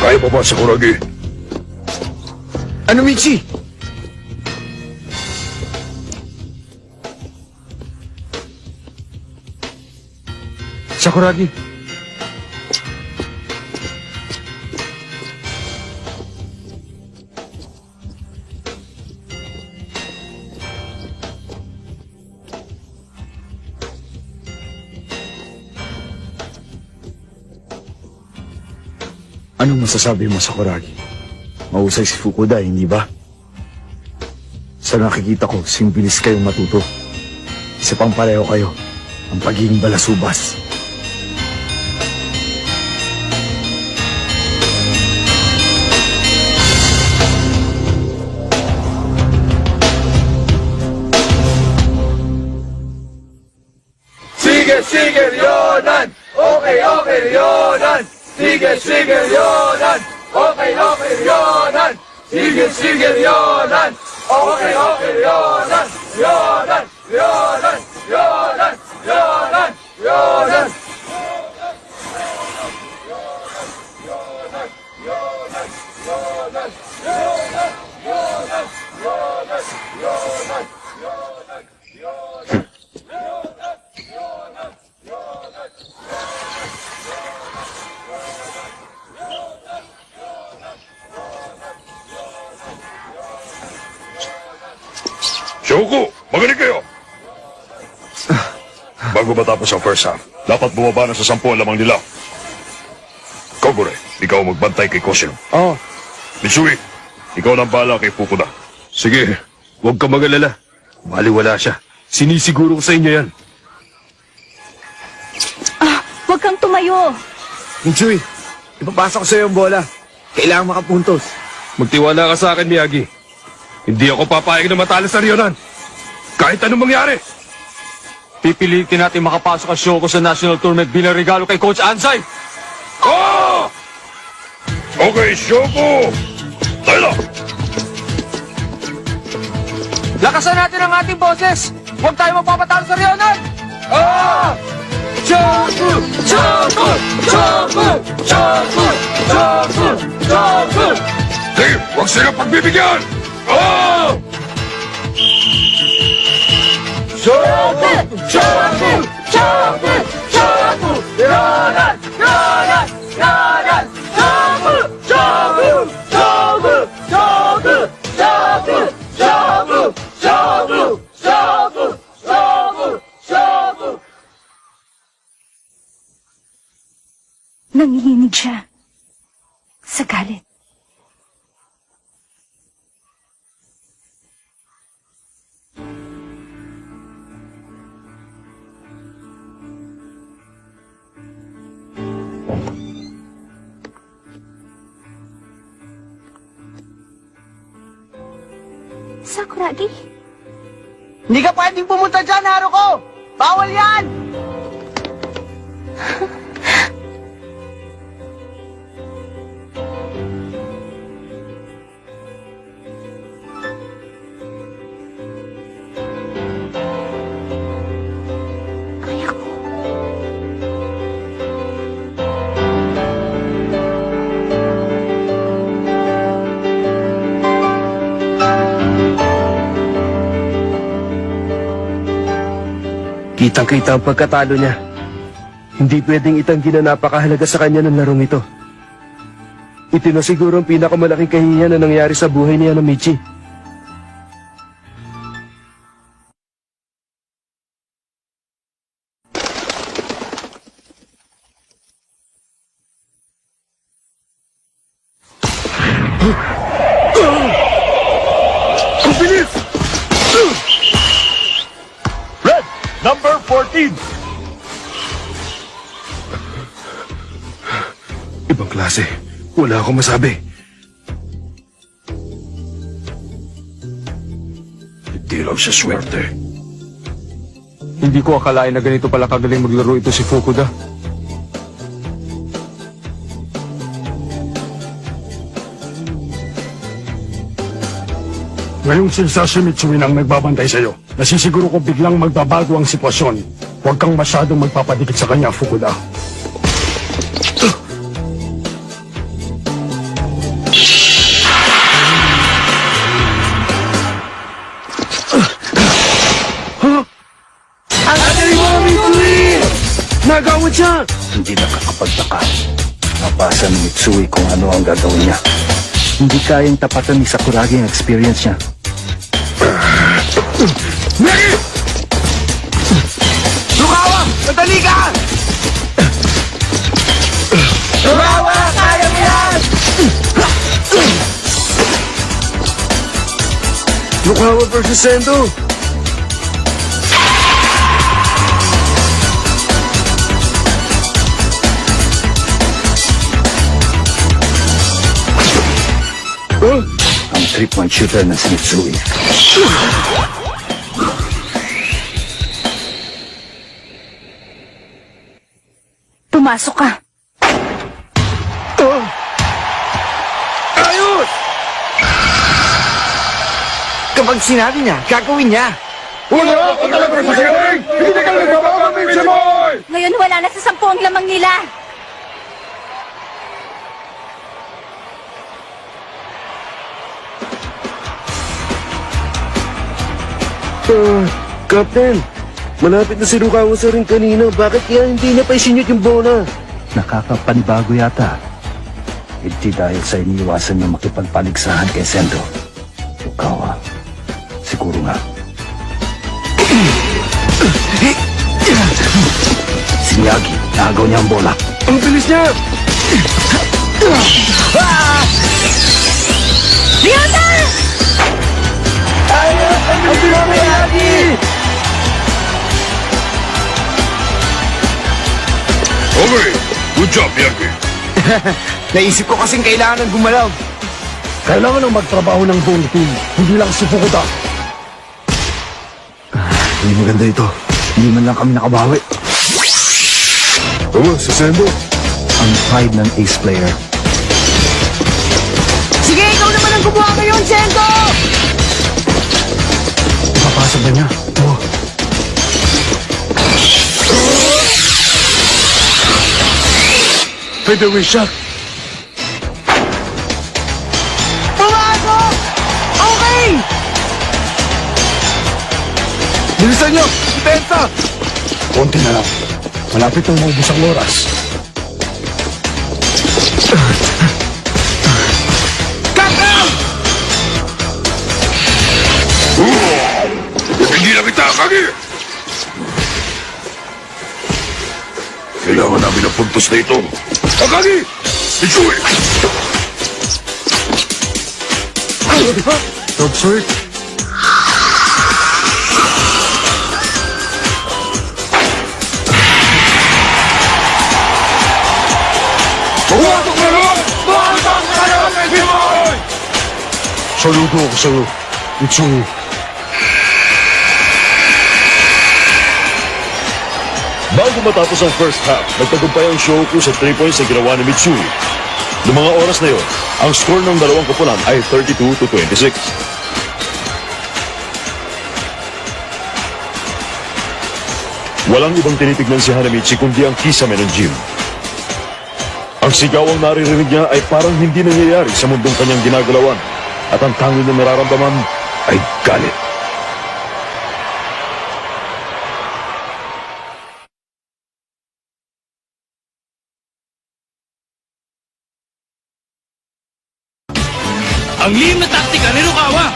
Kaya mo ba, Sakuragi? Ano, Michi? Sakuragi. Anong masasabi mo, Sakuragi? Mahusay si Fukuda, hindi ba? Sa nakikita ko, simbilis kayong matuto. Isa pang pareho kayo, ang pagiging balasubas. Sige, Leonan! Okay, Leonan! Sige, Leonan! Okay, Leonan! Sige, Leonan! Okay, Leonan! Leonan! Leonan! Leonan! Leonan! Leonan! Shoko, magaling kayo! Bago matapos ang first half, dapat bumaba na sa 10 ang lamang nila. Kogure, ikaw magbantay kay Koshiro. Oo. Mitsui, ikaw nang bala kay Fukuda. Sige, huwag ka mag-alala. Baliwala siya. Sinisiguro ko sa inyo yan. Huwag kang tumayo. Michi, ipapasa ko sa'yo ang bola. Kailangan makapuntos. Magtiwala ka sa akin, Miyagi. Hindi ako papayag na matalo sa Ryonan. Kahit anong mangyari. Pipilitin natin makapasok ang Shoko sa National Tournament bilang regalo kay Coach Ansay. Oh! Okay, Shoko! Tayo na! Lakasan natin ang ating boses. Huwag tayo magpapatalo sa Ryonan. Shoko! Shoko! Shoko! Shoko! Shoko! Shoko! Sige, huwag sila pagbibigyan! Oh! Shoko! Shoko! Shoko! Shoko! Leonan! Leonan! Leonan! Shoko! Shoko! Shoko! Shoko! Shoko! Shoko! Shoko! Shoko! Shoko! Shoko! Nangihinig siya. Sa galit. Sakuragi? Hindi ka pwedeng pumunta dyan, Haruko! Bawal yan! Kaya ko. Kitang-kita ang pagkatalo niya. Hindi pwedeng itanggi na napakahalaga sa kanya ng larong ito. Ito na siguro ang pinakamalaking kahihiyan na nangyari sa buhay niya ng Michi. Bilis! Red, number 14! Ibang klase. Wala akong masabi. Hindi raw siya swerte. Hindi ko akalain na ganito pala kagaling maglaro ito si Fukuda. Ngayong si Hisashi Mitsui ang nagbabantay sa'yo. Nasisiguro ko biglang magbabago ang sitwasyon. Huwag kang masyadong magpapadikit sa kanya, Fukuda. Tumawad siya! Hindi nakakapagtaka. Nabasa ni Mitsui kung ano ang gagawin niya. Hindi kayang tapatan ni Sakuragi ang experience niya. Lukawa! Madali ka! Lukawa! Kaya mo yan! Lukawa versus Sendo! Oh! Ang 3-point shooter na si Mitsui. Pumasok ka. Ayos! Kapag sinabi niya, gagawin niya. Wala ka talaga sa sigaring! Hindi ka nagbabago, Mitsumoy! Ngayon wala na sa 10 ang lamang nila. Captain, malapit na si Lukawa sa rin kanina. Bakit kaya hindi niya pa isinyot yung bola? Nakakapanibago yata. Hindi dahil sa iniiwasan niya makipagpaligsahan kay Sendo. Lukawa. Siguro nga. Si Miyagi, nagaw niya ang bola. Ang bilis niya! Ang pinamiyagi! Okay, good job, Miyagi. Naisip ko kasing kailangan ng gumalaw. Kailangan ng magtrabaho ng buong team, hindi lang si Fukuda. Hindi maganda ito. Hindi man lang kami nakabawi. Oo, si Sendo. Ang pride ng ace player. Sige, ikaw naman ang gumawa ngayon, Sento! Papasok ba niya? Oo. Fadeaway shot! Pumasok! Okay! Bilisan niyo! Depensa! Konti na lang. Malapit ang maubos ang oras. Hindi na kita, Kagi! Kailangan namin ng puntos na ito. Akagi! Mitsui! Top sword! Pumasok na lang! Pumasok na lang, Mitsui! Saludo ako sa'yo, Mitsui. Bago matapos ang first half, nagtagumpay ang Shoku sa 3 points na ginawa ni Mitsui. Noong mga oras na yon, ang score ng dalawang koponan ay 32-26. Walang ibang tinitignan si Hanamichi kundi ang kisame ng gym. Ang sigawang naririnig niya ay parang hindi nangyayari sa mundong kanyang ginagalawan at ang tanging na nararamdaman ay galit. Ang lihim na taktika ni Lukawa!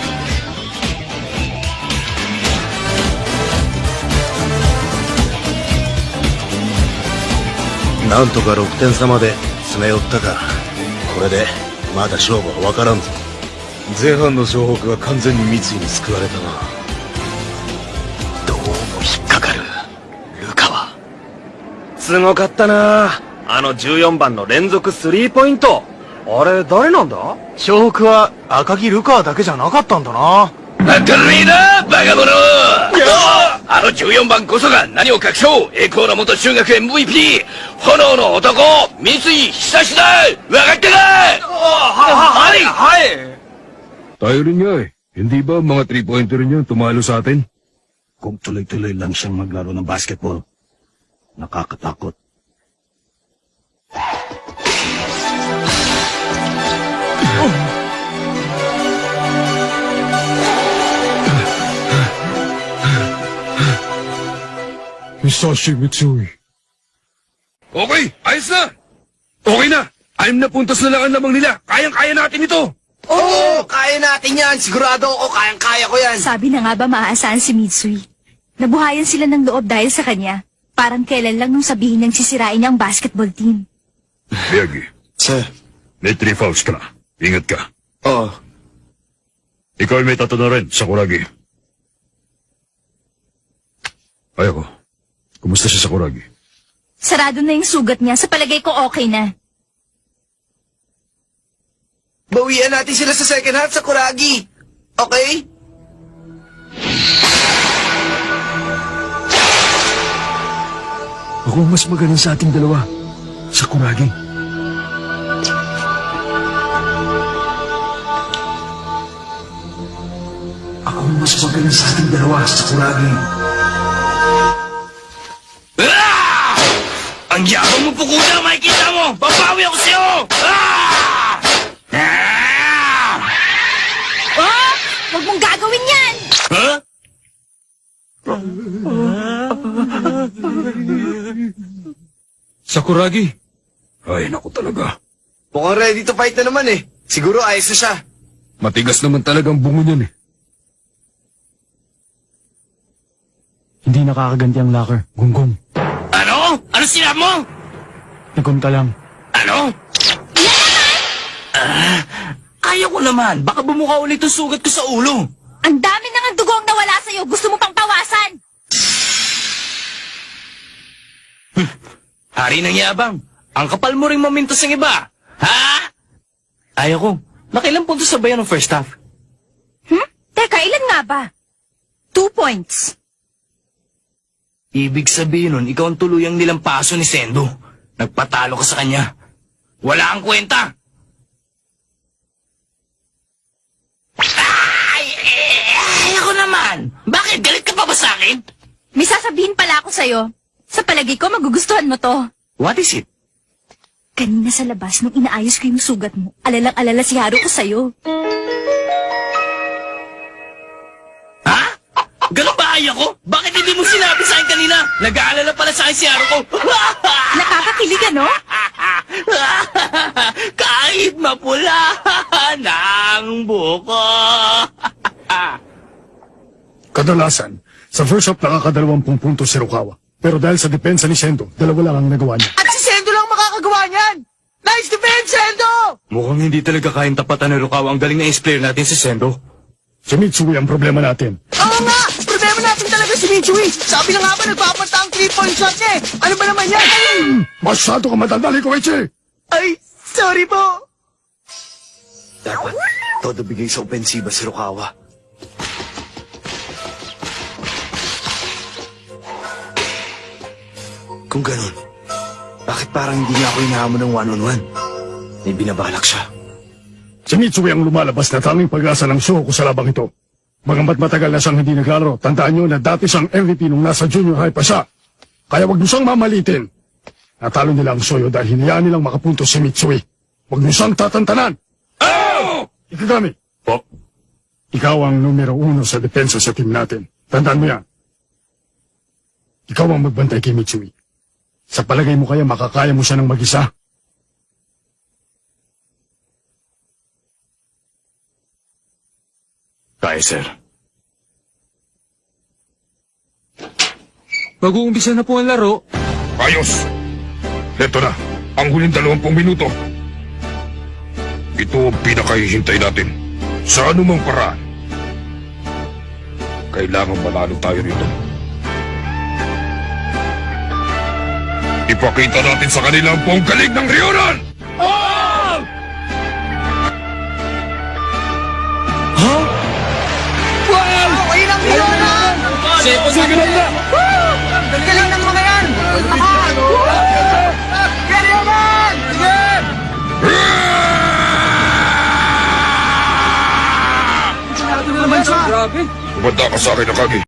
なんとか6点差まで詰め寄ったか。これでまだ勝負は分からんぞ。前半の湘北は完全に三井に救われたな。どうも引っかかる。ルカワ。すごかったなあの14番の連続スリーポイント。あれ誰なんだ？湘北は赤木ルカワだけじゃなかったんだな。バカるいな、バカ者！あの14番こそが何を隠そう栄光の元中学 MVP 炎の男三井久志だ分かってかはい Tayo rin nga eh. Hindi ba mga 3-pointer niya tumalo sa atin? Kung tuloy-tuloy lang siyang maglaro ng basketball, nakakatakot. Hisashi Mitsui. Okay, ayos na! Okay na! 6 na puntos na lang ang lamang nila. Kayang-kaya natin ito! Oo, kaya natin yan. Sigurado ako, kayang-kaya ko yan. Sabi na nga ba maaasahan si Mitsui? Nabuhayan sila ng loob dahil sa kanya. Parang kailan lang nung sabihin niyang sisirain niya ang basketball team. Miyagi, Sir. may 3 fouls ka na. Ingat ka. Oo. Ikaw ay may tato na rin, Sakuragi. Ayoko. Kumusta si Sakuragi? Sarado na yung sugat niya. Sa palagay ko okay na. Bawian natin sila sa second half sa Kuragi. Okay? Ako ang mas magaling sa ating dalawa. Sa Kuragi. Ako ang mas magaling sa ating dalawa. Sa Kuragi. Ah! Ang yabang mo, Fukuda! Makikita mo! Babawi ako sa'yo! Ah! Ah! Oh! Huwag mong gagawin yan! Huh? Sakuragi, Ay, naku talaga. Mukhang ready to fight na naman eh. Siguro ayos na siya. matigas naman talagang bungo niyan eh. Hindi nakakaganti ang locker. Gunggong. Ano? Ano sinabi mo? Nagunta lang. Ano? Kaya ko naman. Baka bumuka ulit ang sugat ko sa ulo. Ang dami na nga dugong nawala sa'yo. Gusto mo pang pawasan. Hari ng yabang. Ang kapal mo rin mamintos ng iba. Ha? Ayaw ko. Nakailang puntos sa bayan ng first half? Teka, ilan nga ba? 2 points. Ibig sabihin nun, ikaw ang tuluyang nilampaso ni Sendo. Nagpatalo ka sa kanya. Wala kang kwenta. Ayaw ko naman. Bakit? Galit ka pa ba sa akin? May sasabihin pala ako sa'yo. Sa palagi ko, magugustuhan mo to. What is it? Kanina sa labas, nung inaayos ko yung sugat mo, alalang-alala si Haruko sa'yo. Ha? Ganun ba ayaw ko? Bakit hindi mo sinabi sa akin kanina? Nag-aalala pala sa akin si Haruko. Nakakakilig, ano? Kahit mapula ng buko. Kadalasan, sa first half nakaka-20 puntos si Rukawa. Pero dahil sa depensa ni Sendo, 2 lang ang nagawa niya. At si Sendo lang makakagawa niyan! Nice defense, Sendo! Mukhang hindi talaga kayang tapatan ni Rukawa ang galing na ace player natin si Sendo. Si Mitsui ang problema natin. Oo nga! Problema natin talaga si Mitsui! Sabi na nga ba nagpapanta ang 3-point shot niya eh! Ano ba naman yan? Masyado ka madaldali, Koichi! Ay, sorry po! Dapat, todo bigay sa opensiba si Rukawa. Kung ganun, bakit parang hindi niya ako inahamon ng one-on-one? May binabalak siya. Si Mitsui ang lumalabas na tanging pag-asa ng show ko sa labang ito. Bagamat matagal na siyang hindi naglalaro, tandaan niyo na dati siyang MVP nung nasa junior high pa siya. Kaya wag niyo siyang mamalitin. Natalo nila ang Soyo dahil hinayaan nilang makapunto si Mitsui. Wag niyo siyang tatantanan. Oh! Ikagami. Po, Ikaw ang numero 1 sa depensa sa team natin. Tandaan mo yan. Ikaw ang magbantay kay Mitsui. Sa palagay mo kaya makakaya mo siya ng mag-isa? Kaya, sir. Mag-uumpisa na po ang laro. ayos. Ito na, ang huling 20 minuto. Ito ang pinakahihintay natin. Sa anumang paraan. Kailangan manalo tayo rito. Ipakita natin sa kanila ang buong galing ng Ryoran! Wow! Ayun ang Ryoran! Sige na! Galing ng mga yan! Lahat! Ryoran! Umanda ka sa akin, Nakagi.